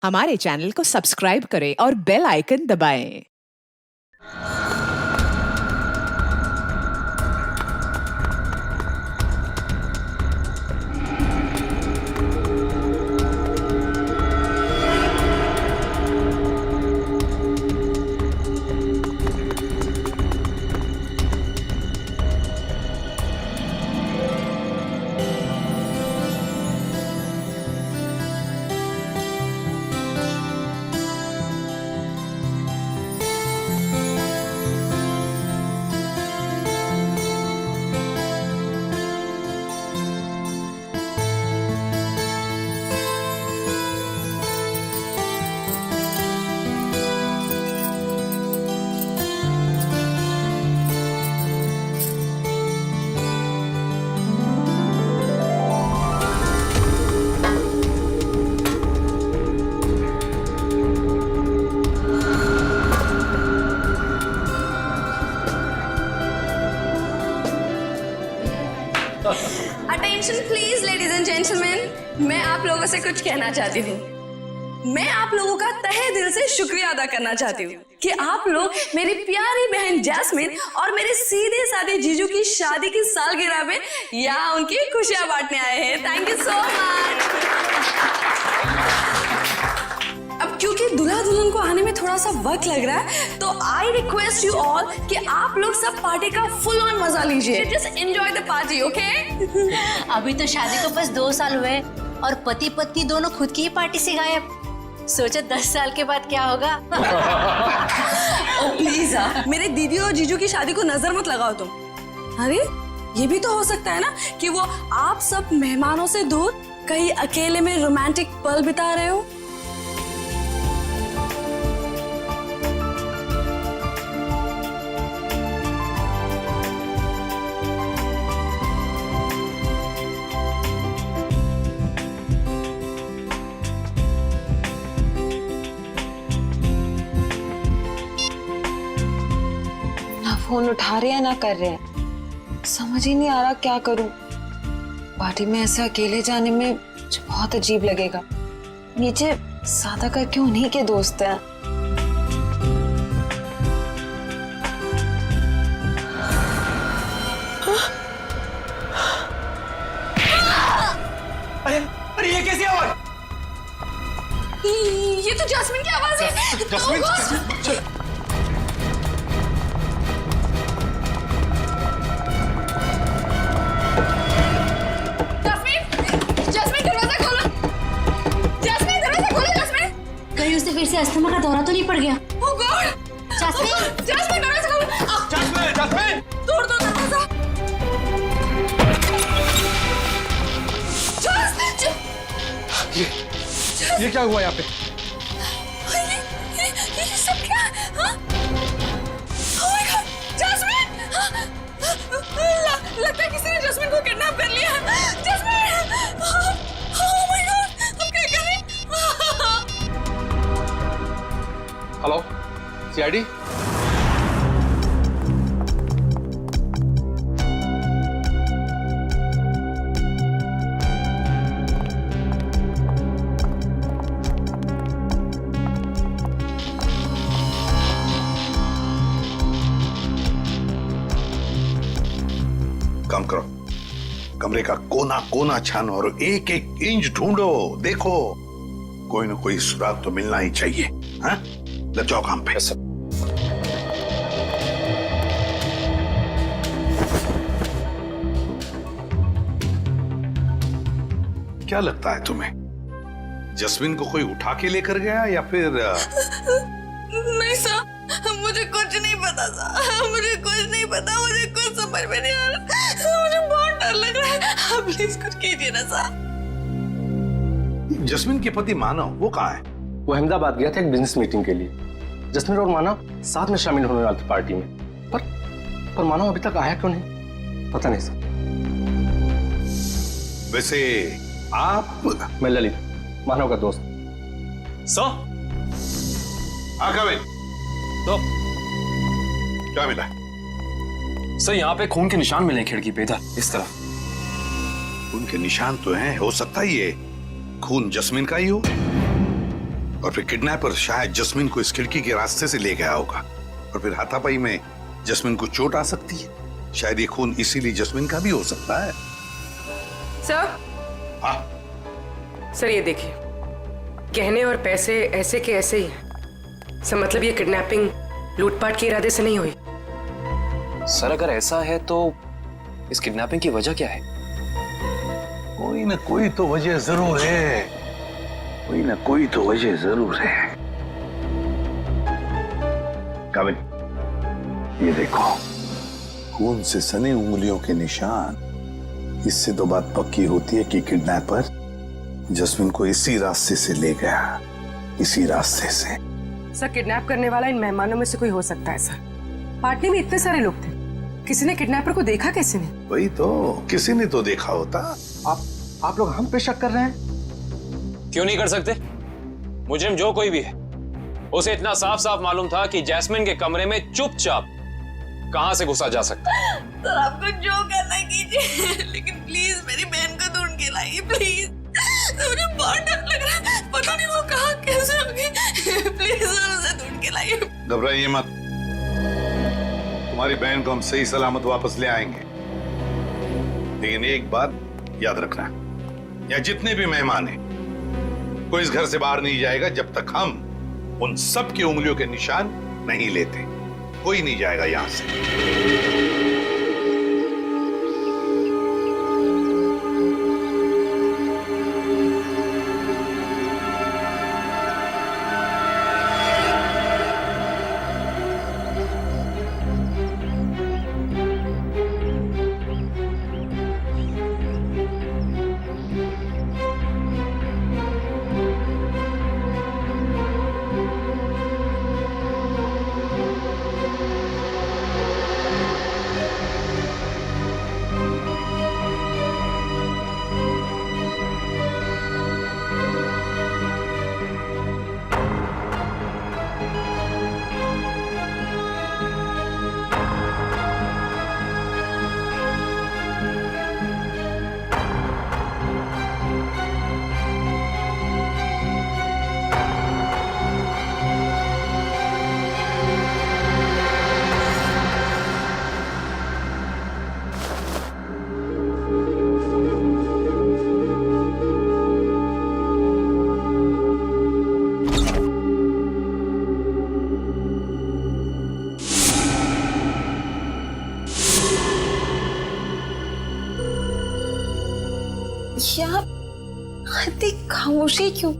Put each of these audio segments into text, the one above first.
हमारे चैनल को सब्सक्राइब करें और बेल आइकन दबाएं। Attention please ladies and gentleman, मैं आप लोगों से कुछ कहना चाहती हूँ। मैं आप लोगों का तहे दिल से शुक्रिया अदा करना चाहती हूँ कि आप लोग मेरी प्यारी बहन जैस्मिन और मेरे सीधे साधे जीजू की शादी की सालगिरह में यहाँ उनकी खुशियां बांटने आए हैं। Thank you so much. अब क्योंकि दूल्हा दुल्हन को आने में थोड़ा सा वक्त लग रहा है, तो आई रिक्वेस्ट यू ऑल कि आप लोग सब पार्टी का फुल ऑन मजा लीजिए। Just enjoy the party, okay? अभी तो शादी को बस 2 साल हुए और पति पत्नी दोनों खुद की ही पार्टी से गायब। सोचो 10 साल के बाद क्या होगा। ओ प्लीज मेरे दीदी और जीजू की शादी को नजर मत लगाओ तुम। अरे ये भी तो हो सकता है ना कि वो आप सब मेहमानों से दूर कहीं अकेले में रोमांटिक पल बिता रहे हो। फोन उठा रहे हैं ना कर रहे हैं, समझ ही नहीं आ रहा क्या करूं। पार्टी में ऐसे अकेले जाने में मुझे बहुत अजीब लगेगा। नीचे सादा करके उन्हीं के दोस्त हैं। अरे ये कैसी आवाज? ये तो जैस्मिन की आवाज है। जैस्मिन, फिर से अस्थमा का दौरा तो नहीं पड़ गया? Oh God! जैस्मिन, जैस्मिन दरवाजा खोलो। Jasmine, Jasmine! तोड़ दो दरवाजा। ये क्या हुआ यहाँ पे? ये सब क्या? हाँ? Oh my God! जैस्मिन! लगता है किसी ने जैस्मिन को किडनैप कर लिया। जैस्मिन! Oh my God! हम क्या करें? Hello, CID? कम करो, कमरे का कोना कोना छानो और एक एक इंच ढूंढो। देखो कोई ना कोई सुराग तो मिलना ही चाहिए। हाँ, लग जाओ काम पे। क्या लगता है तुम्हें, जस्मिन को कोई उठा के लेकर गया या फिर? नहीं सर, मुझे कुछ नहीं पता सर, मुझे कुछ नहीं पता, मुझे कुछ समझ में नहीं आ रहा, मुझे बहुत डर लग रहा है। आप प्लीज कुछ कीजिए ना सर। जस्मिन के पति मानव वो कहाँ है? वो अहमदाबाद गया था एक बिजनेस मीटिंग के लिए। जस्मिन और मानव साथ में शामिल होने वाले थे पार्टी में, पर मानव अभी तक आया क्यों नहीं पता नहीं सर। वैसे आप? मैं ललित, मानव का दोस्त। सर, तो क्या मिला? सर यहाँ पे खून के निशान मिले खिड़की पे, इधर इस तरफ। खून के निशान तो हैं, हो सकता है ये खून जस्मिन का ही हो। और फिर किडनैपर शायद जस्मिन को इस खिड़की के रास्ते से ले गया होगा और फिर हाथापाई में जस्मिन को चोट आ सकती है। शायद ये खून इसीलिए जस्मिन का भी हो सकता है। सर, हाँ सर ये देखिए, गहने और पैसे ऐसे के ऐसे ही हैं। सर मतलब ये किडनैपिंग लूटपाट के इरादे से नहीं हुई। सर अगर ऐसा है तो इस किडनैपिंग की वजह क्या है? कोई ना कोई तो वजह जरूर है, कोई ना कोई तो वजह जरूर है। काबिल, ये देखो, खून से सने उंगलियों के निशान। इससे तो बात पक्की होती है कि किडनैपर जस्मिन को इसी रास्ते से ले गया, इसी रास्ते से। सर किडनैप करने वाला इन मेहमानों में से कोई हो सकता है सर। पार्टी में इतने सारे लोग थे, किसी ने किडनैपर को देखा कैसे नहीं? वही तो, किसी ने तो देखा होता। आप लोग हम पे शक कर रहे हैं? क्यों नहीं कर सकते? मुजरिम जो कोई भी है, उसे इतना साफ साफ मालूम था कि जैस्मिन के कमरे में चुपचाप कहां से घुसा जा सकता है। सर आपको जो करना कीजिए, लेकिन प्लीज मेरी बहन को ढूंढ के लाइए प्लीज। मुझे बहुत डर लग रहा है, पता नहीं वो कहाँ कैसे होगी। प्लीज सर उसे ढूंढ के लाइए। घबराइए मत, तुम्हारी बहन को हम सही सलामत वापस ले आएंगे। लेकिन एक बात याद रखना, या जितने भी मेहमान हैं, कोई इस घर से बाहर नहीं जाएगा जब तक हम उन सब की उंगलियों के निशान नहीं लेते। कोई नहीं जाएगा यहां से। यार इतनी खामोशी क्यों?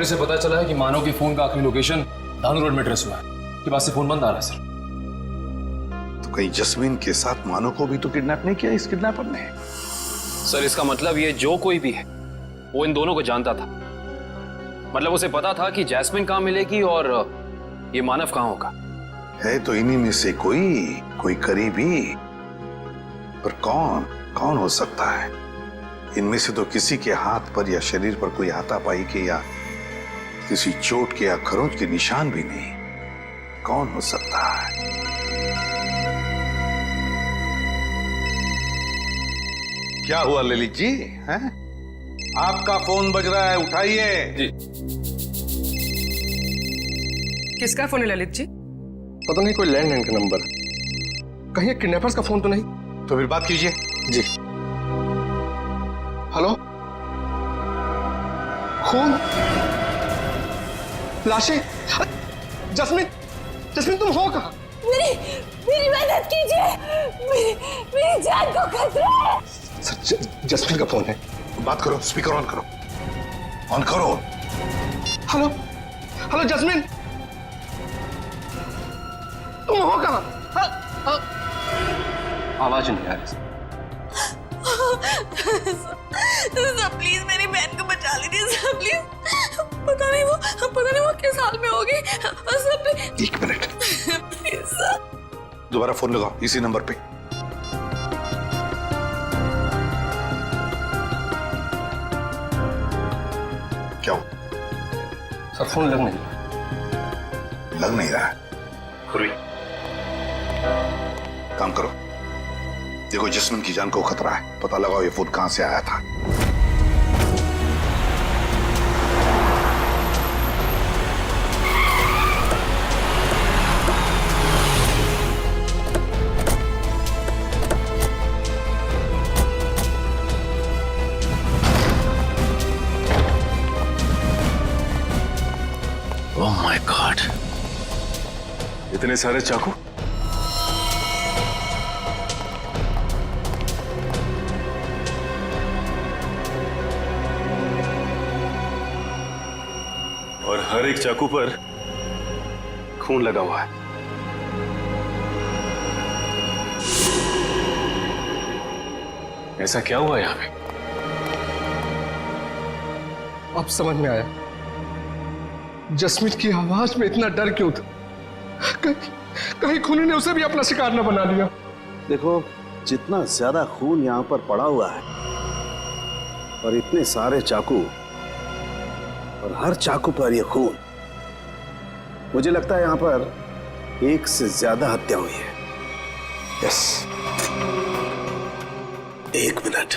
रिकवरी से पता चला है कि मानव के फोन का आखिरी लोकेशन धानु रोड में ट्रेस हुआ है। के बाद से फोन बंद आ रहा है सर। तो कहीं जस्मीन के साथ मानव को भी तो किडनैप नहीं किया इस किडनैपर ने? सर इसका मतलब ये जो कोई भी है वो इन दोनों को जानता था। मतलब उसे पता था कि जैस्मिन कहाँ मिलेगी और ये मानव कहाँ होगा। है तो इन्हीं में से कोई करीबी, पर कौन हो सकता है? इनमें से तो किसी के हाथ पर या शरीर पर कोई हाथापाई के या किसी चोट के या खरोंच के निशान भी नहीं। कौन हो सकता है? क्या हुआ ललित जी? हैं? आपका फोन बज रहा है, उठाइए। जी। किसका फोन है ललित जी? पता नहीं, कोई लैंडलाइन का नंबर। कहीं किडनैपर्स का फोन तो नहीं? तो फिर बात कीजिए। जी। हेलो, खून, लाशें। जस्मीन तुम हो कहाँ? मेरी मदद कीजिए, मेरी जान को खतरा है। सर, जस्मीन का फोन है। बात करो, स्पीकर ऑन करो, ऑन करो। हेलो जस्मीन, तुम हो कहाँ? आवाज नहीं आ रही। सर प्लीज मेरी बहन को बचा लीजिए सर, प्लीज। पता नहीं वो किस हाल में होगी sir, please. 1 minute, please sir. दोबारा फोन लगाओ इसी नंबर पे। क्या हो? सर फोन लग नहीं रहा है। काम करो, देखो जस्मिन की जान को खतरा है, पता लगाओ ये फोन कहां से आया था। ओह माय गॉड, इतने सारे चाकू। और हर एक चाकू पर खून लगा हुआ है। ऐसा क्या हुआ यहां पे? अब समझ में आया जस्मीन की आवाज में इतना डर क्यों था। कहीं खूनी ने उसे भी अपना शिकार न बना लिया। देखो, जितना ज्यादा खून यहाँ पर पड़ा हुआ है और इतने सारे चाकू और हर चाकू पर यह खून, मुझे लगता है यहाँ पर एक से ज्यादा हत्या हुई है। Yes, 1 minute.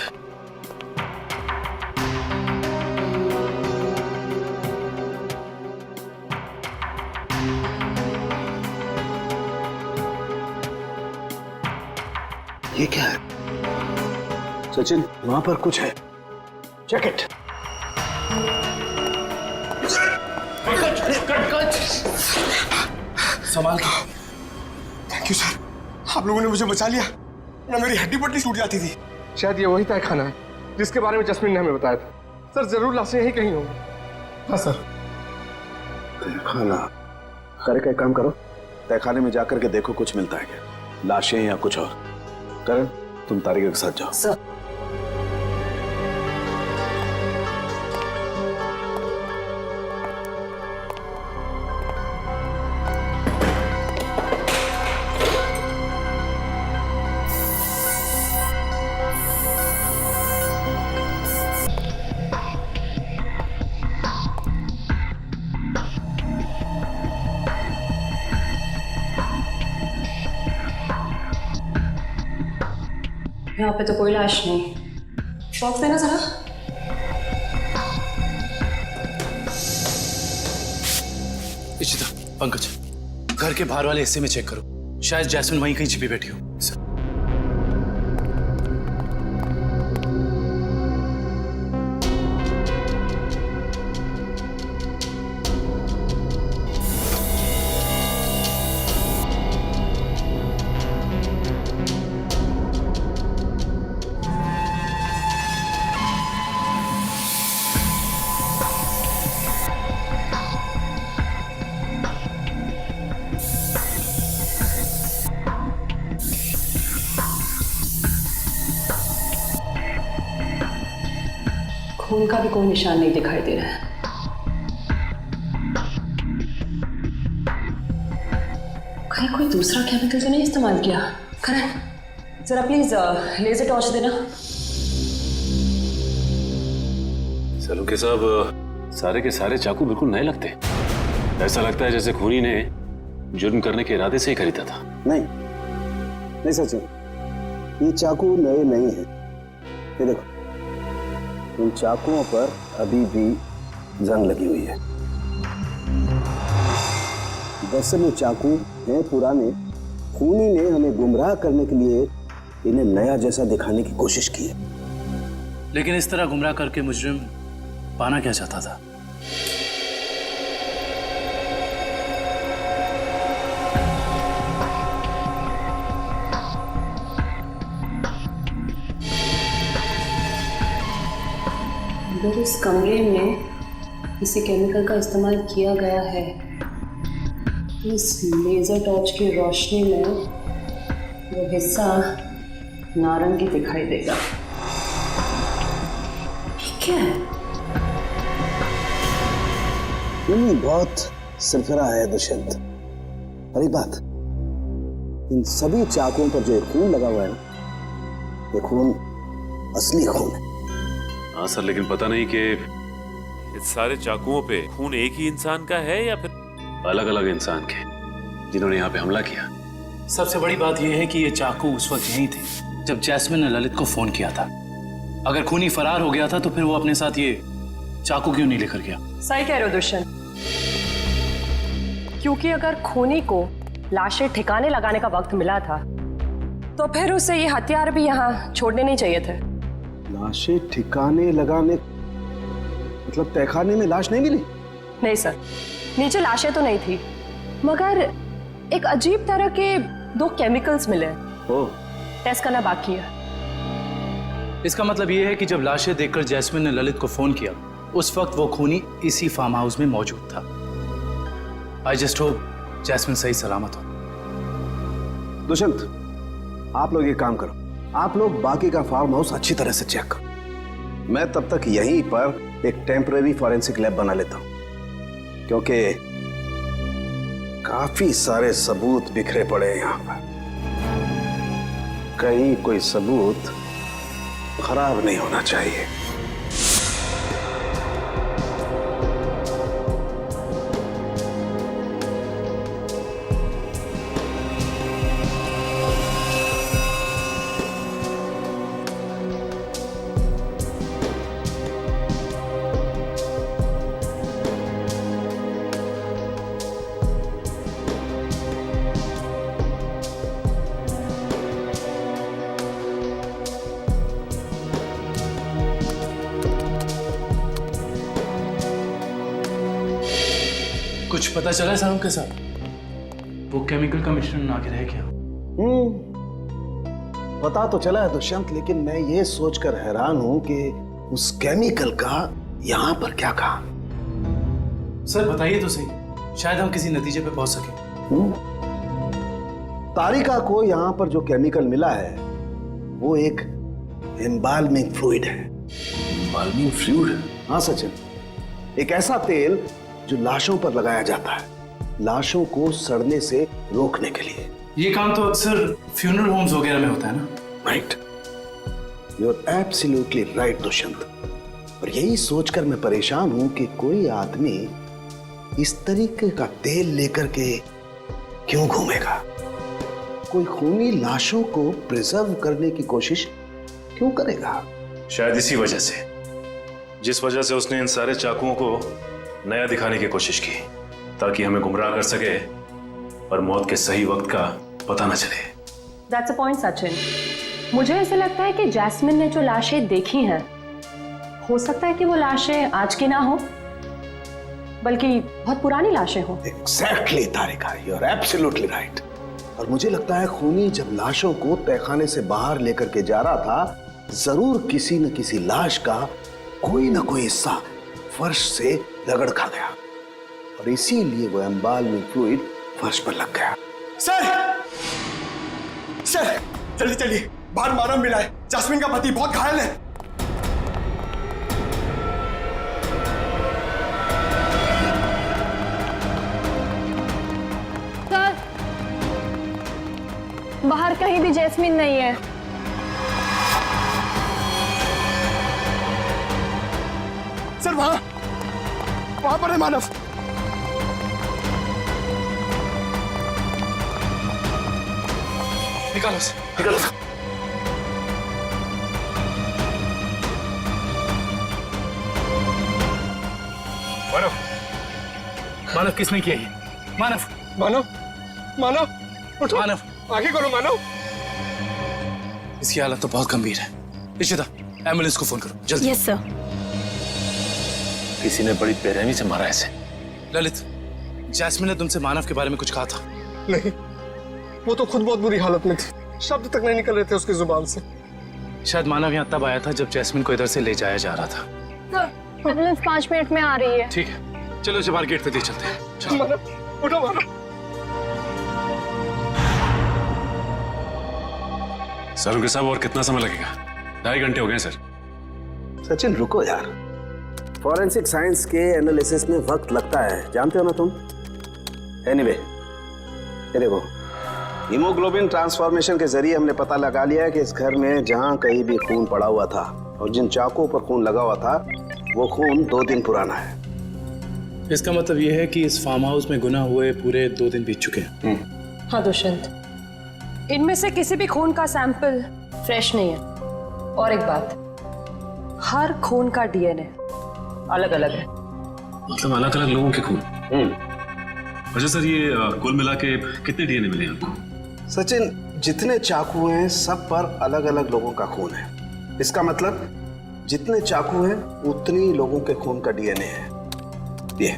ये क्या है? सचिन, वहां पर कुछ है, चेक इट। संभाल के। थैंक यू सर, आप लोगों ने मुझे बचा लिया, ना मेरी हड्डी पट्टी टूट जाती थी। शायद ये वही तय खाना है जिसके बारे में जस्मीन ने हमें बताया था। सर जरूर लाशें यहीं कहीं होंगी। हाँ सर। खाना करे, एक काम करो, तहखाने में जाकर के देखो कुछ मिलता है क्या, लाशें या कुछ और। करण, तुम तारिका के साथ जाओ। सर। यहाँ पे तो कोई लाश नहीं। बॉक्स देना जरा। इशिता, पंकज, घर के बाहर वाले हिस्से में चेक करो, शायद जैस्मिन वहीं कहीं छिपी बैठी हो। सर। खून का भी कोई निशान नहीं दिखाई दे रहा है। कहीं कोई दूसरा केमिकल तो नहीं इस्तेमाल किया? करण, जरा प्लीज लेजर टॉर्च देना। सलूके साहब, सारे के सारे चाकू बिल्कुल नए लगते। ऐसा लगता है जैसे खूनी ने जुर्म करने के इरादे से ही खरीदा था। नहीं सचिन, ये चाकू नए नहीं हैं। ये देखो, इन चाकुओं पर अभी भी जंग लगी हुई है। दरअसल ये चाकू हैं पुराने। खूनी ने हमें गुमराह करने के लिए इन्हें नया जैसा दिखाने की कोशिश की है। लेकिन इस तरह गुमराह करके मुजरिम पाना क्या चाहता था? अगर इस कमरे में किसी केमिकल का इस्तेमाल किया गया है तो इस लेजर टॉर्च की रोशनी में वो हिस्सा नारंगी दिखाई देगा। ठीक है, नहीं, बहुत सिरफिरा है दुष्यंत। और एक बात, इन सभी चाकुओं पर जो ये खून लगा हुआ है ना, ये खून असली खून है। हाँ सर, लेकिन पता नहीं कि इस सारे चाकुओं पे खून एक ही इंसान का है या फिर अलग अलग इंसान के जिन्होंने यहाँ पे हमला किया। सबसे बड़ी बात यह है कि ये चाकू उस वक्त यहीं थे जब जैस्मिन ने ललित को फोन किया था। अगर खूनी फरार हो गया था तो फिर वो अपने साथ ये चाकू क्यों नहीं लेकर गया? सही कह रहे हो दुष्यंत, क्योंकि अगर खूनी को लाशें ठिकाने लगाने का वक्त मिला था तो फिर उसे ये हथियार भी यहाँ छोड़ने नहीं चाहिए थे। लाशें ठिकाने लगाने मतलब तहखाने में लाश नहीं मिली? नहीं सर, नीचे लाशें तो नहीं थी, मगर एक अजीब तरह के 2 केमिकल्स मिले। टेस्ट करना बाकी है। इसका मतलब ये है कि जब लाशें देखकर जैस्मिन ने ललित को फोन किया उस वक्त वो खूनी इसी फार्म हाउस में मौजूद था। आई जस्ट होप जैस्मिन सही सलामत हो। दुष्यंत, आप लोग एक काम करो, आप लोग बाकी का फार्म हाउस अच्छी तरह से चेक करो। मैं तब तक यहीं पर एक टेम्पररी फॉरेंसिक लैब बना लेता हूं, क्योंकि काफी सारे सबूत बिखरे पड़े हैं यहां पर। कहीं कोई सबूत खराब नहीं होना चाहिए। कुछ पता चला है साहब के साथ? वो केमिकल का मिश्रण आगे रह गया। पता तो चला है दुष्यंत, लेकिन मैं ये सोचकर हैरान हूं कि उस केमिकल का यहां पर क्या काम। सर बताइए तो सही, शायद हम किसी नतीजे पे पहुंच सके। तारिका को यहां पर जो केमिकल मिला है वो एक एम्बाल्मिंग फ्लूइड है। Embalming fluid? हाँ सचिन, एक ऐसा तेल जो लाशों पर लगाया जाता है, लाशों को सड़ने से रोकने के लिए। ये काम तो अक्सर फ्यूनरल होम्स वगैरह में होता है ना? Right, you are absolutely right Dushyant. और यही सोचकर मैं परेशान हूं कि कोई आदमी इस तरीके का तेल लेकर के क्यों घूमेगा। कोई खूनी लाशों को प्रिजर्व करने की कोशिश क्यों करेगा? शायद इसी वजह से, जिस वजह से उसने इन सारे चाकुओं को नया दिखाने की कोशिश की, ताकि हमें गुमराह कर सके और मौत के सही वक्त का पता न चले। That's a point, Sachin. मुझे ऐसा लगता है कि जैस्मिन ने जो लाशें देखी हैं, हो सकता है कि वो लाशें आज की ना हो, बल्कि बहुत पुरानी लाशें हो। Exactly, Tarika, you are absolutely right। और मुझे लगता है खूनी जब लाशों को तहखाने से बाहर लेकर के जा रहा था, जरूर किसी न किसी लाश का कोई ना कोई हिस्सा फर्श से रगड़ खा गया और इसीलिए वो एम्बाल्मिंग फ्लूइड फर्श पर लग गया। सर जल्दी चलिए, बाहर मारा मिला है, जैस्मिन का पति बहुत घायल है। बाहर कहीं भी जैस्मिन नहीं है। सर वहां पर है मानव। निकालो उसे, निकालो। मानव, मानव किसने किया ये? मानव, मानव, मानव, उठो। मानव, आगे करो मानव। इसकी हालत तो बहुत गंभीर है। इशिता, एम्बुलेंस को फोन करो जल्दी। Yes sir. किसी ने बड़ी बेरहमी से मारा ऐसे। ललित, जैस्मिन ने तुमसे मानव के बारे में कुछ कहा था? नहीं, वो तो खुद बहुत बुरी हालत में थी, शब्द तक नहीं निकल रहे थे उसकी जुबान से। शायद मानव यहाँ तब आया था जब जैस्मिन को इधर से ले जाया जा रहा था। एम्बुलेंस 5 मिनट में आ रही है। ठीक है, चलो इसे बाहर गेट पे दे चलते हैं। चलो। मानव, उठो मानव। सर उनके साहब और कितना समय लगेगा? 2.5 घंटे हो गए सर। सचिन रुको यार, फॉरेंसिक साइंस के एनालिसिस में वक्त लगता है, जानते हो ना तुम। एनीवे, ये देखो, हीमोग्लोबिन ट्रांसफॉर्मेशन के जरिए हमने पता लगा लिया है कि इस घर में जहां कहीं भी खून पड़ा हुआ था और जिन चाकुओं पर खून लगा हुआ था वो खून 2 दिन पुराना है। इसका मतलब यह है कि इस फार्म हाउस में गुनाह हुए पूरे 2 दिन बीत चुके हैं। हाँ दुष्यंत, इनमें से किसी भी खून का सैंपल फ्रेश नहीं है। और एक बात, हर खून का डीएनए अलग अलग है। मतलब अलग अलग लोगों के खून? अच्छा सर, ये कुल मिला के कितने डीएनए मिले आपको? सचिन, जितने चाकू हैं सब पर अलग अलग लोगों का खून है। इसका मतलब जितने चाकू हैं उतनी लोगों के खून का डीएनए है। ये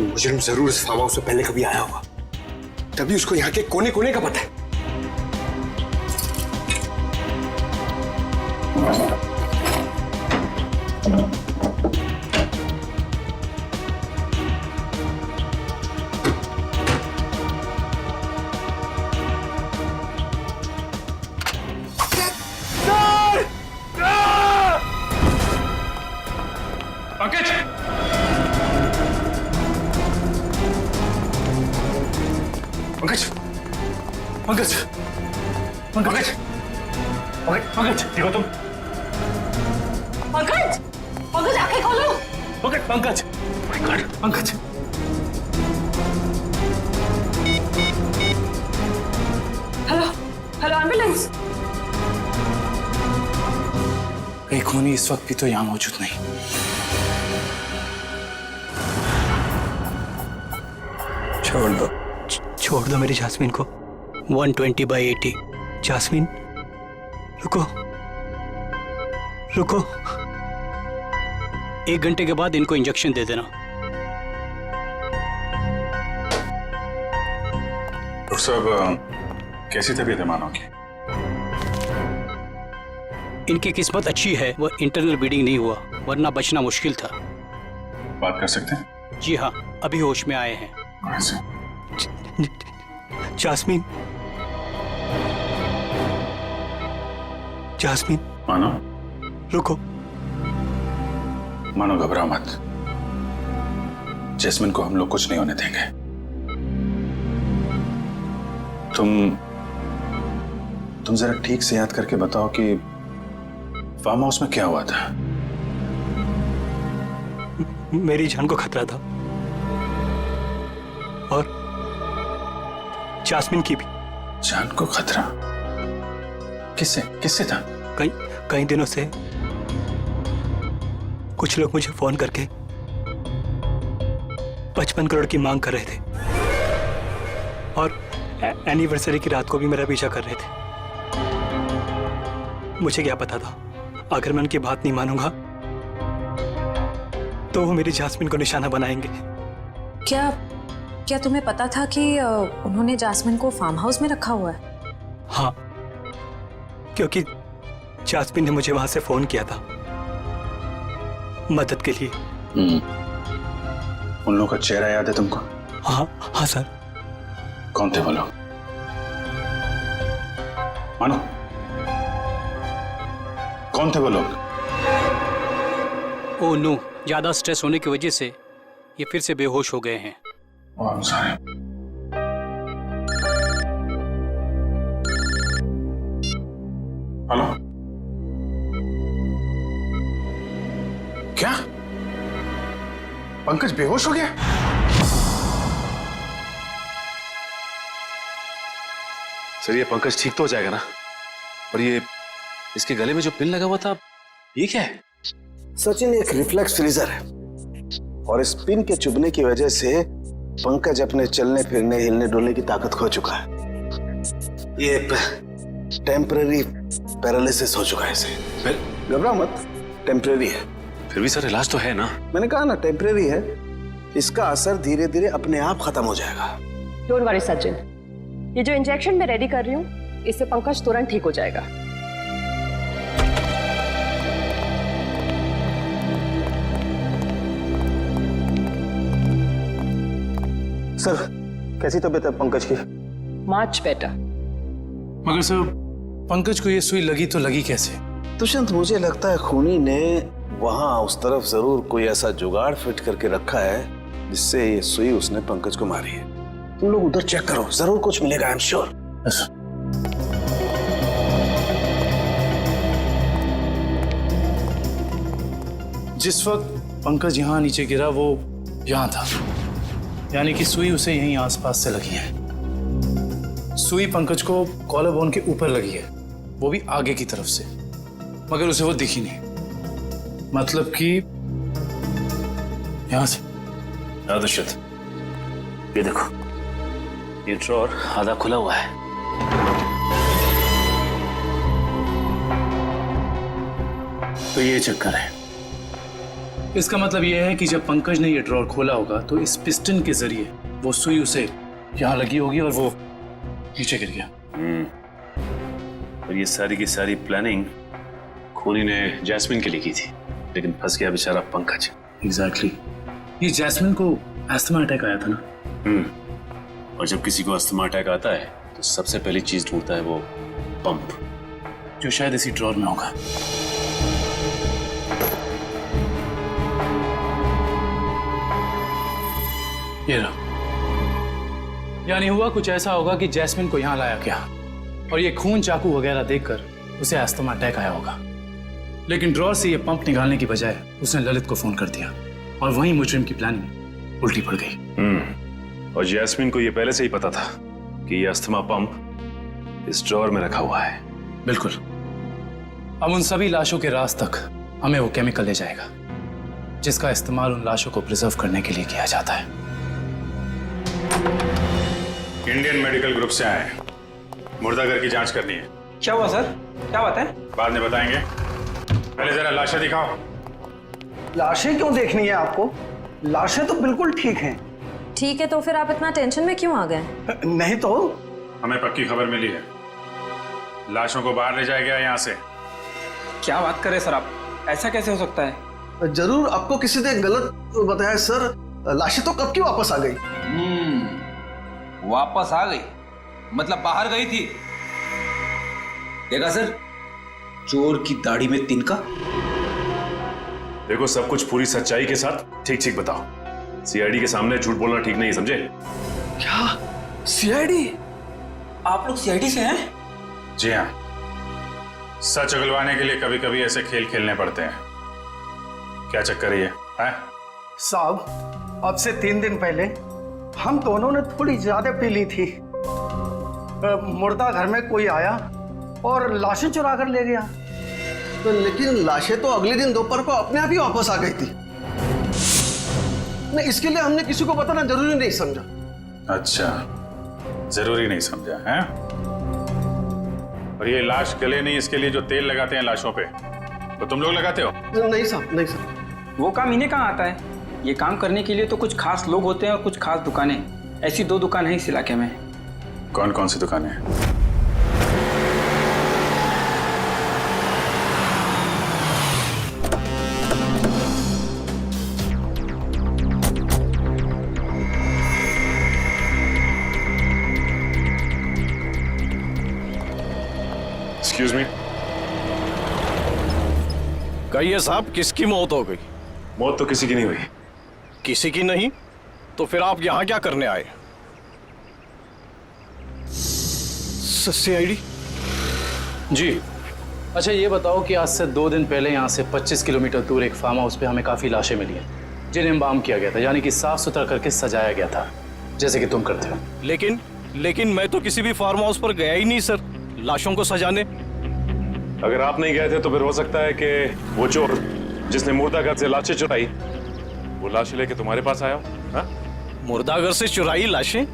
मुजरिम जरूर इस फार्म हाउस से पहले कभी आया होगा, तभी उसको यहाँ के कोने कोने का पता है। पंकज, पंकज, पंकज, पंकज, पंकज, ठीक हो तुम? पंकज, पंकज आंखें खोलो। Pankaj, Pankaj, Pankaj, hello, hello ambulance. कहीं खूनी इस वक्त भी तो यहाँ मौजूद नहीं। छोड़ दो मेरी जास्मिन को। 120/80। जास्मिन, रुको रुको। 1 घंटे के बाद इनको इंजेक्शन दे देना। डॉक्टर साहब, कैसी तबीयत है मानव की? इनकी किस्मत अच्छी है, वो इंटरनल ब्लीडिंग नहीं हुआ, वरना बचना मुश्किल था। बात कर सकते हैं? जी हाँ, अभी होश में आए हैं। Jasmine, jasmine. मानव, रुको। मानो घबराओ मत, जैस्मिन को हम लोग कुछ नहीं होने देंगे। तुम जरा ठीक से याद करके बताओ कि फार्म हाउस में क्या हुआ था? मेरी जान को खतरा था और जास्मिन की भी। जान को खतरा? किससे किससे था? कई दिनों से कुछ लोग मुझे फोन करके 55 करोड़ की मांग कर रहे थे और एनिवर्सरी की रात को भी मेरा पीछा कर रहे थे। मुझे क्या पता था, अगर मैं उनकी बात नहीं मानूंगा तो वो मेरी जास्मिन को निशाना बनाएंगे। क्या तुम्हें पता था कि उन्होंने जास्मिन को फार्म हाउस में रखा हुआ है? हाँ, क्योंकि जास्मिन ने मुझे वहां से फोन किया था मदद के लिए। उन लोगों का चेहरा याद है तुमको? हाँ हाँ सर। कौन थे वो लोग? मानो, कौन थे वो लोग? ओ नो, ज्यादा स्ट्रेस होने की वजह से ये फिर से बेहोश हो गए हैं। हेलो, क्या पंकज बेहोश हो गया? सर ये पंकज ठीक तो हो जाएगा ना? और ये इसके गले में जो पिन लगा हुआ था, ये क्या है? सचिन, एक रिफ्लेक्स फ्रीजर है और इस पिन के चुभने की वजह से पंकज अपने चलने फिरने हिलने डुलने की ताकत खो चुका है। ये टेम्पररी पैरालिसिस हो चुका है इसे। घबरा मत, टेम्पररी है। फिर भी सर इलाज तो है ना? मैंने कहा ना टेम्पररी है, इसका असर धीरे धीरे अपने आप खत्म हो जाएगा। डोंट वरी सचिन, ये जो इंजेक्शन मैं रेडी कर रही हूँ इससे पंकज तुरंत ठीक हो जाएगा। सर, कैसी तबीयत है पंकज की? Much better. मगर सर पंकज को ये सुई लगी तो लगी कैसे? दुष्यंत, मुझे लगता है खूनी ने वहां उस तरफ जरूर कोई ऐसा जुगाड़ फिट करके रखा है जिससे ये सुई उसने पंकज को मारी है। तुम लोग उधर चेक करो, जरूर कुछ मिलेगा, आई एम श्योर। जिस वक्त पंकज यहाँ नीचे गिरा वो यहाँ था, यानी कि सुई उसे यहीं आसपास से लगी है। सुई पंकज को कॉलर बोन के ऊपर लगी है, वो भी आगे की तरफ से, मगर उसे वो दिखी नहीं। मतलब कि यहां से। दुष्यंत, ये देखो, ये ड्रॉर आधा खुला हुआ है। तो ये चक्कर है। इसका मतलब ये है कि जब पंकज ने ये ड्रॉर खोला होगा तो इस पिस्टन के जरिए वो सुई उसे यहां लगी होगी और वो नीचे गिर गया। और ये सारी की सारी प्लानिंग खूनी ने जैस्मिन के लिए की थी, लेकिन फंस गया बेचारा पंकज। एग्जैक्टली। ये जैस्मिन को अस्थमा अटैक आया था ना? और जब किसी को अस्थमा अटैक आता है तो सबसे पहली चीज ढूंढता है वो पंप, जो शायद इसी ड्रॉर में होगा। ये रहा। यानी हुआ कुछ ऐसा होगा कि जैस्मिन को यहां लाया गया और ये खून चाकू वगैरह देखकर उसे अस्थमा अटैक आया होगा, लेकिन ड्रॉर से ये पंप निकालने की बजाय उसने ललित को फोन कर दिया और वहीं मुजरिम की प्लानिंग उल्टी पड़ गई। और जैस्मिन को ये पहले से ही पता था कि ये अस्थमा पंप इस ड्रॉर में रखा हुआ है। बिल्कुल। अब उन सभी लाशों के राज तक हमें वो केमिकल ले जाएगा जिसका इस्तेमाल उन लाशों को प्रिजर्व करने के लिए किया जाता है। इंडियन मेडिकल ग्रुप से आए, मुर्दाघर की जांच करनी है। क्या हुआ सर? क्या बात है? बाद में बताएंगे, पहले जरा लाशें दिखाओ। लाशें क्यों देखनी है आपको? लाशें तो बिल्कुल ठीक हैं। ठीक है, तो फिर आप इतना टेंशन में क्यों आ गए? नहीं तो। हमें पक्की खबर मिली है, लाशों को बाहर ले जाया गया यहाँ से। क्या बात कर रहे सर आप? ऐसा कैसे हो सकता है? जरूर आपको किसी ने गलत बताया सर। लाशें तो कब की वापस आ गई। वापस आ गई मतलब बाहर गई थी। देखा सर, चोर की दाढ़ी में तिनका। देखो, सब कुछ पूरी सच्चाई के साथ ठीक ठीक बताओ। सीआईडी के सामने झूठ बोलना ठीक नहीं, समझे? क्या? सीआईडी? आप लोग सीआईडी से हैं? जी हाँ, सच उगलवाने के लिए कभी कभी ऐसे खेल खेलने पड़ते हैं। क्या चक्कर है? साहब, अब से 3 दिन पहले हम दोनों ने थोड़ी ज्यादा पी ली थी। मुर्दा घर में कोई आया और लाशें चुरा कर ले गया। तो लेकिन लाशें तो अगले दिन दोपहर को अपने आप ही वापस आ गई थी। नहीं, इसके लिए हमने किसी को बताना जरूरी नहीं समझा। अच्छा, जरूरी नहीं समझा है? और ये लाश गले नहीं, इसके लिए जो तेल लगाते हैं लाशों पे, तो तुम लोग लगाते हो? नहीं साहब, नहीं साहब। वो काम इन्हें कहाँ आता है? ये काम करने के लिए तो कुछ खास लोग होते हैं और कुछ खास दुकानें। ऐसी 2 दुकान है इस इलाके में। कौन कौन सी दुकानें हैं? Excuse me. कहिए साहब, किसकी मौत हो गई? मौत तो किसी की नहीं हुई। किसी की नहीं? तो फिर आप यहाँ क्या करने आए? CID? जी। अच्छा ये बताओ कि आज से 2 दिन पहले यहाँ से 25 किलोमीटर दूर एक फार्म हाउस पे हमें काफ़ी लाशें मिली हैं जिन्हें एम्बाम किया गया था, यानी कि साफ सुथरा करके सजाया गया था, जैसे कि तुम करते हो। लेकिन मैं तो किसी भी फार्म हाउस पर गया ही नहीं सर, लाशों को सजाने। अगर आप नहीं गए थे तो फिर हो सकता है कि वो चोर जिसने मुर्दाघर से लाशें चुराई वो लाशें लेके तुम्हारे पास आया हो। हाँ? मुर्दाघर से चुराई लाशें?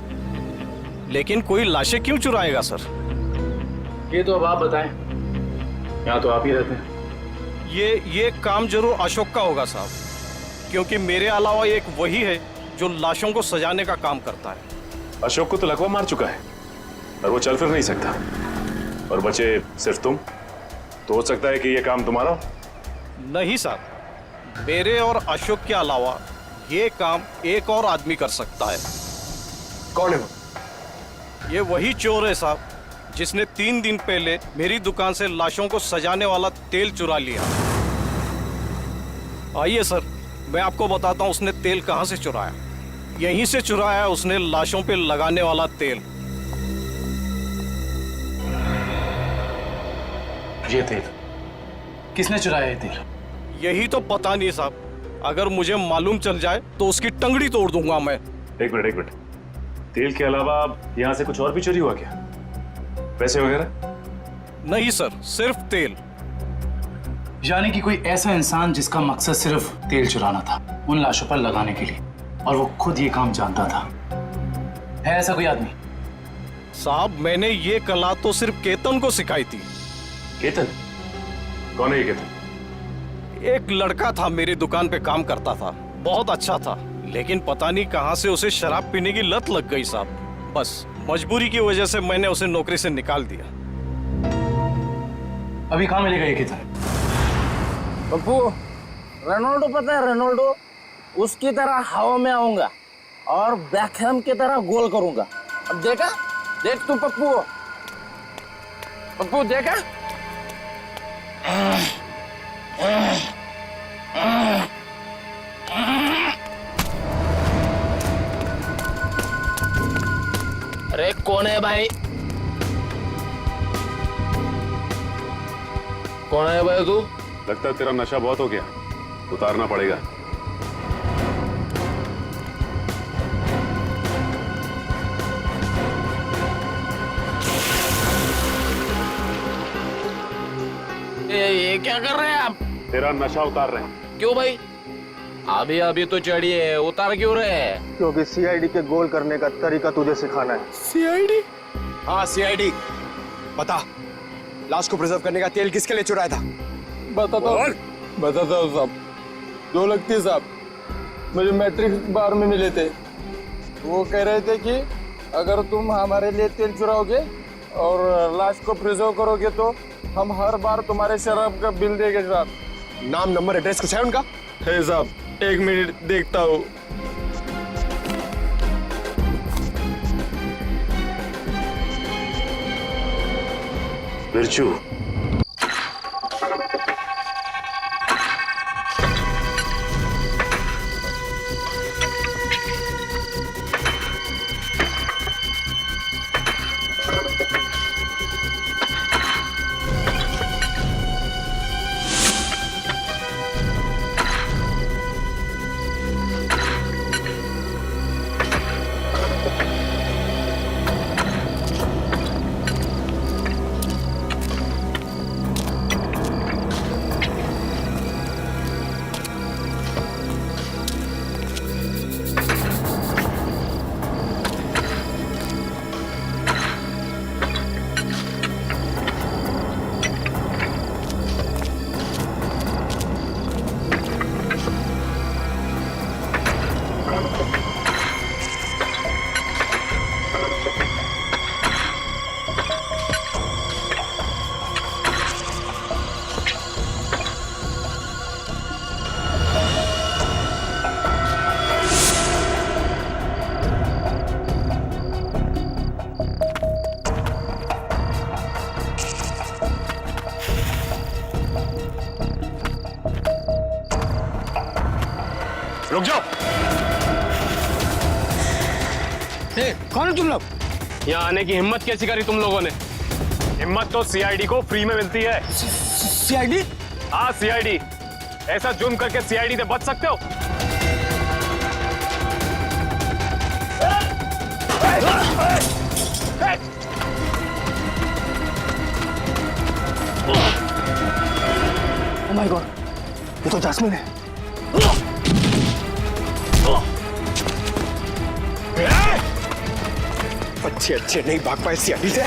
लेकिन कोई लाशें क्यों चुराएगा सर? ये तो अब आप बताएं, यहाँ तो आप ही रहते हैं। ये काम जरूर अशोक का होगा साहब, क्योंकि मेरे अलावा एक वही है जो लाशों को सजाने का काम करता है। अशोक को तो लकवा मार चुका है और वो चल फिर नहीं सकता, और बचे सिर्फ तुम। तो हो सकता है कि ये काम तुम्हारा हो। नहीं साहब, मेरे और अशोक के अलावा ये काम एक और आदमी कर सकता है। कौन है वो? ये वही चोर है साहब जिसने 3 दिन पहले मेरी दुकान से लाशों को सजाने वाला तेल चुरा लिया। आइए सर, मैं आपको बताता हूँ उसने तेल कहाँ से चुराया। यहीं से चुराया है उसने लाशों पे लगाने वाला तेल। ये तेल किसने चुराया? ये तेल यही तो पता नहीं साहब, अगर मुझे मालूम चल जाए तो उसकी टंगड़ी तोड़ दूंगा मैं। एक मिनट, तेल के अलावा यहाँ से कुछ और भी चोरी हुआ क्या? पैसे वगैरह? नहीं सर, सिर्फ तेल। यानी कि कोई ऐसा इंसान जिसका मकसद सिर्फ तेल चुराना था उन लाशों पर लगाने के लिए, और वो खुद ये काम जानता था। है ऐसा कोई आदमी? साहब मैंने ये कला तो सिर्फ केतन को सिखाई थी। केतन? कौन है ये केतन? एक लड़का था, मेरी दुकान पे काम करता था, बहुत अच्छा था, लेकिन पता नहीं कहां से उसे शराब पीने की लत लग गई साहब। बस मजबूरी की वजह से मैंने उसे नौकरी से निकाल दिया। अभी कहाँ मिलेगा ये केतन? पप्पू, रोनाल्डो पता है रोनाल्डो? उसकी तरह हवा में आऊंगा और बैकहम की तरह गोल करूंगा। अब देखा? देख तू पप्पू, पप्पू देखा? अरे कौन है भाई? कौन है भाई तू? लगता है तेरा नशा बहुत हो गया, उतारना पड़ेगा। ये क्या कर रहे हैं आप? तेरा नशा उतार रहे हैं। क्यों भाई? अभी अभी तो चढ़ी है, उतार क्यों रहे हैं? क्योंकि CID के गोल करने का तरीका तुझे सिखाना है। CID? हाँ CID। बता, लाश को प्रिजर्व करने का तेल किसके लिए चुराया था? बताता हूँ साहब। 2 लगती साहब, मुझे मैट्रिक बार में मिले थे। वो कह रहे थे कि अगर तुम हमारे लिए तेल चुराओगे और लाश को प्रिजर्व करोगे तो हम हर बार तुम्हारे शराब का बिल देंगे साहब। नाम नंबर एड्रेस कुछ है उनका? है साहब, 1 मिनट देखता हूँ। बिरजू, कौन हो तुम लोग? यहाँ आने की हिम्मत कैसी करी तुम लोगों ने? हिम्मत तो सीआईडी को फ्री में मिलती है। सीआईडी? हाँ सीआईडी। ऐसा जुर्म करके सीआईडी से बच सकते हो? ओह माय गॉड, ये तो जैस्मिन है। अच्छे अच्छे नहीं भाग पाए सीआईडी से,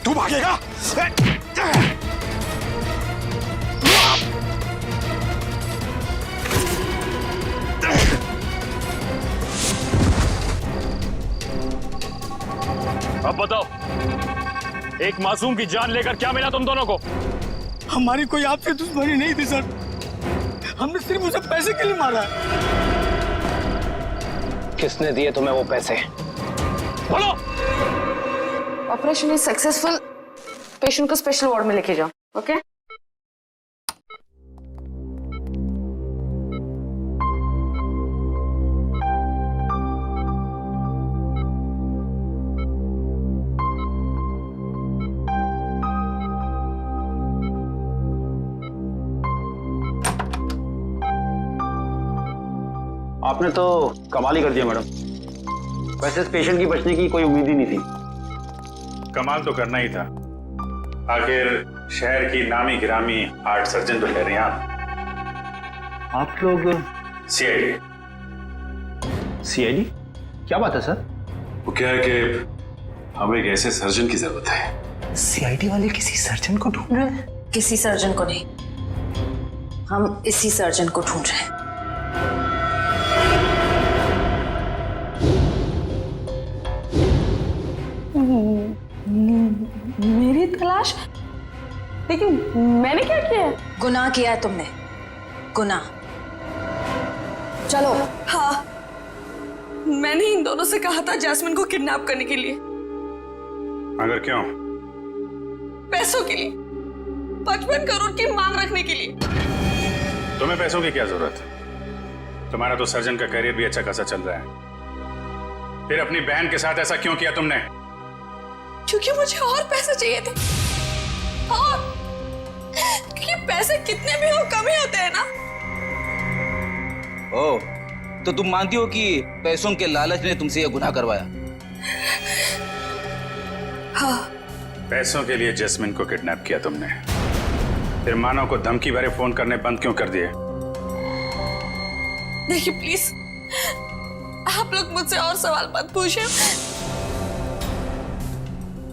तू भागेगा? अब बताओ, एक मासूम की जान लेकर क्या मिला तुम दोनों को? हमारी कोई आपसे दुश्मनी नहीं थी सर, हमने सिर्फ उसे पैसे के लिए मारा है। किसने दिए तुम्हें वो पैसे? बोलो। Operation is successful. पेशेंट को स्पेशल वार्ड में लेके जाओ। ओके? आपने तो कमाल ही कर दिया मैडम। वैसे इस पेशेंट की बचने की कोई उम्मीद ही नहीं थी। कमाल तो करना ही था, आखिर शहर की नामी गिरामी हार्ट सर्जन तो ठहरे आप। आप लोग सीआईडी? सीआईडी? क्या बात है सर? वो क्या है कि हमें एक ऐसे सर्जन की जरूरत है। सीआईडी वाले किसी सर्जन को ढूंढ रहे हैं? किसी सर्जन को नहीं, हम इसी सर्जन को ढूंढ रहे हैं। मेरी तलाश? लेकिन मैंने क्या किया है? गुनाह किया है तुमने, गुनाह। चलो। हाँ, मैंने इन दोनों से कहा था जैस्मिन को किडनैप करने के लिए। मगर क्यों? पैसों के लिए, 55 करोड़ की मांग रखने के लिए। तुम्हें पैसों की क्या जरूरत है? तुम्हारा तो सर्जन का करियर भी अच्छा खासा चल रहा है, फिर अपनी बहन के साथ ऐसा क्यों किया तुमने? क्योंकि मुझे और पैसे चाहिए थे, और क्योंकि पैसे कितने भी हो कम ही होते हैं ना। ओह, तो तुम मानती हो कि पैसों के लालच ने तुमसे यह गुनाह करवाया? हाँ। पैसों के लिए जैस्मिन को किडनैप किया तुमने, फिर मानव को धमकी भरे फोन करने बंद क्यों कर दिए? देखिए प्लीज, आप लोग मुझसे और सवाल मत पूछिए।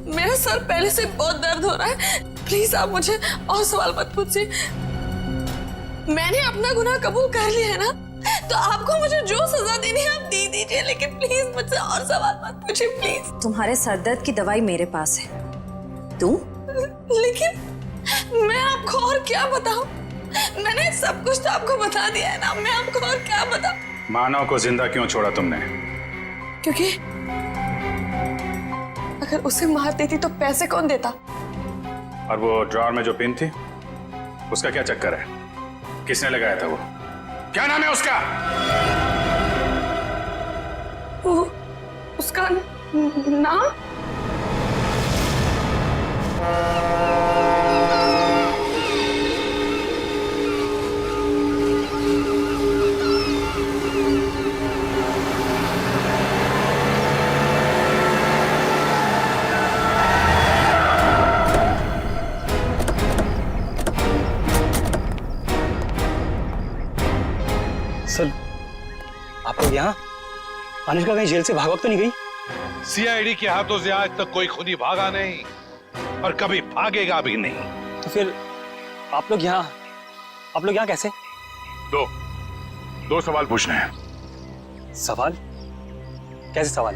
मेरा सर पहले से बहुत दर्द हो रहा है, प्लीज आप मुझे और सवाल मत पूछिए। मैंने अपना गुनाह कबूल कर लिया है ना, तो आपको मुझे जो सजा देनी है आप दे दीजिए, लेकिन प्लीज मुझसे और सवाल मत पूछिए प्लीज। तुम्हारे सरदर्द की दवाई मेरे पास है, तू? लेकिन मैं आपको और क्या बताऊं? मैंने सब कुछ तो आपको बता दिया है ना, मैं आपको और क्या बताऊं? मानव को जिंदा क्यों छोड़ा तुमने? क्योंकि अगर उसे मार देती तो पैसे कौन देता? और वो ड्रॉर में जो पिन थी, उसका क्या चक्कर है? किसने लगाया था वो? क्या नाम है उसका? उसका नाम? सर, आप लोग यहाँ? अनुष्का कहीं जेल से भाग तो नहीं गई? सीआईडी के हाथों से आज तक कोई खुदी भागा नहीं और कभी भागेगा भी नहीं। तो फिर आप लोग यहाँ कैसे? दो सवाल पूछने हैं। सवाल? कैसे सवाल?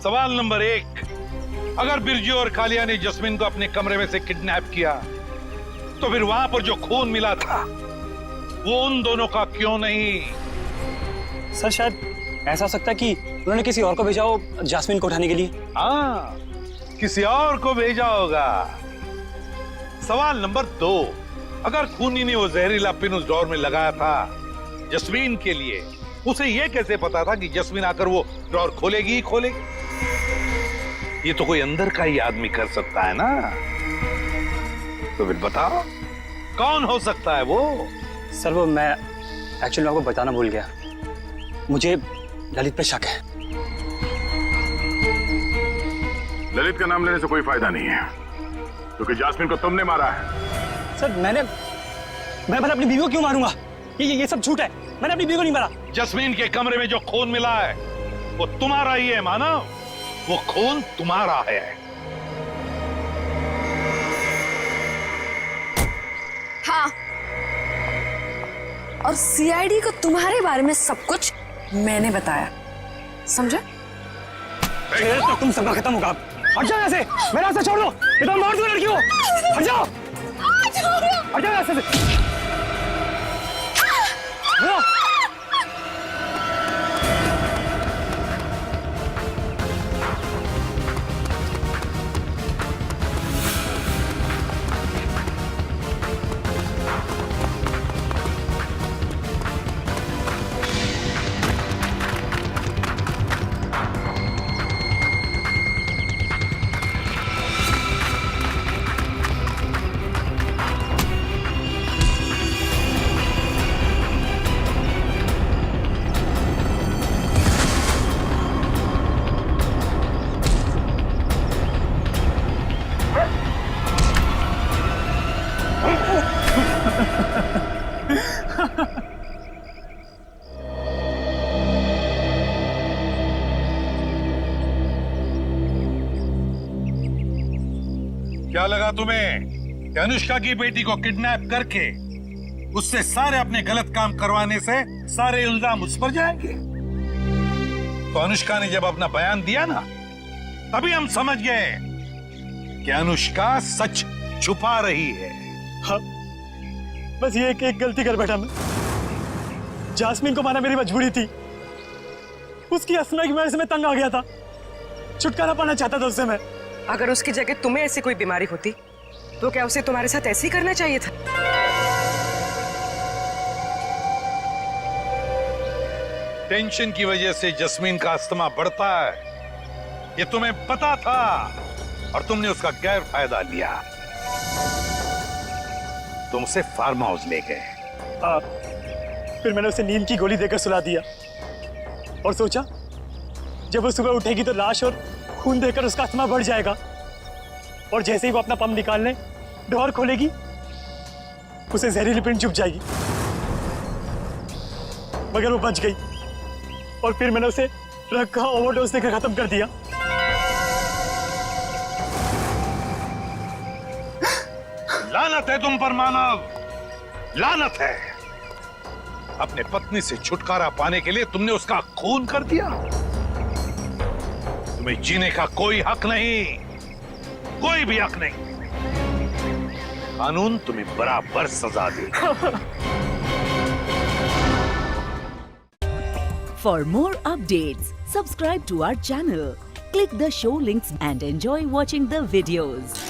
सवाल नंबर 1, अगर बिरजू और कालिया ने जस्मिन को अपने कमरे में से किडनैप किया, तो फिर वहां पर जो खून मिला था वो उन दोनों का क्यों नहीं? सर, शायद ऐसा हो सकता है कि उन्होंने किसी और को भेजा हो जैस्मिन को उठाने के लिए। हाँ, किसी और को भेजा होगा। सवाल नंबर 2, अगर खूनी ने वो जहरीला पिन उस ड्रॉर में लगाया था जस्मीन के लिए, उसे ये कैसे पता था कि जस्मीन आकर वो ड्रॉर खोलेगी ही खोलेगी? ये तो कोई अंदर का ही आदमी कर सकता है ना। तो फिर बताओ कौन हो सकता है वो? सर वो मैं एक्चुअली आपको बताना भूल गया, मुझे ललित पे शक है। ललित का नाम लेने से कोई फायदा नहीं है, क्योंकि जास्मिन को तुमने मारा है। सर मैं अपनी बीवी को क्यों मारूंगा? ये सब झूठ है, मैंने अपनी बीवी को नहीं मारा। जस्मीन के कमरे में जो खून मिला है वो तुम्हारा ही है मानव, वो खून तुम्हारा है। हाँ, और सीआईडी को तुम्हारे बारे में सब कुछ मैंने बताया, समझे? फिर तो तुम सबका खत्म होगा। हट जाओ यहाँ से, मेरा रास्ता छोड़ दो, ये तो मार दो लड़की को। हट जाओ, हट जाओ यहाँ से। क्या लगा तुम्हें कि अनुष्का की बेटी को किडनैप करके उससे सारे अपने गलत काम करवाने से सारे इल्जाम उस पर जाएंगे? तो अनुष्का ने जब अपना बयान दिया ना, तभी हम समझ गए कि अनुष्का सच छुपा रही है। हाँ, बस ये एक गलती कर बैठा मैं। जास्मिन को मारना मेरी मजबूरी थी, उसकी असमय की वजह से मैं तंग आ गया था, छुटकारा पाना चाहता था उससे मैं। अगर उसकी जगह तुम्हें ऐसी कोई बीमारी होती तो क्या उसे तुम्हारे साथ ऐसे ही करना चाहिए था? टेंशन की वजह से जस्मीन का अस्थमा बढ़ता है, ये तुम्हें पता था और तुमने उसका गैर फायदा लिया। तुम उसे फार्म हाउस ले गए। फिर मैंने उसे नींद की गोली देकर सुला दिया और सोचा जब वो सुबह उठेगी तो लाश और खून देकर उसका अस्थमा बढ़ जाएगा, और जैसे ही वो अपना पंप निकालने डोर खोलेगी उसे जहरीली पिंड चुभ जाएगी। मगर वो बच गई और फिर मैंने उसे रखा ओवरडोज देकर खत्म कर दिया। लानत है तुम पर मानव, लानत है। अपने पत्नी से छुटकारा पाने के लिए तुमने उसका खून कर दिया। तुम्हें जीने का कोई हक नहीं, कोई भी हक नहीं। कानून तुम्हें बराबर सजा देगा। For more updates, subscribe to our channel, click the show links and enjoy watching the videos.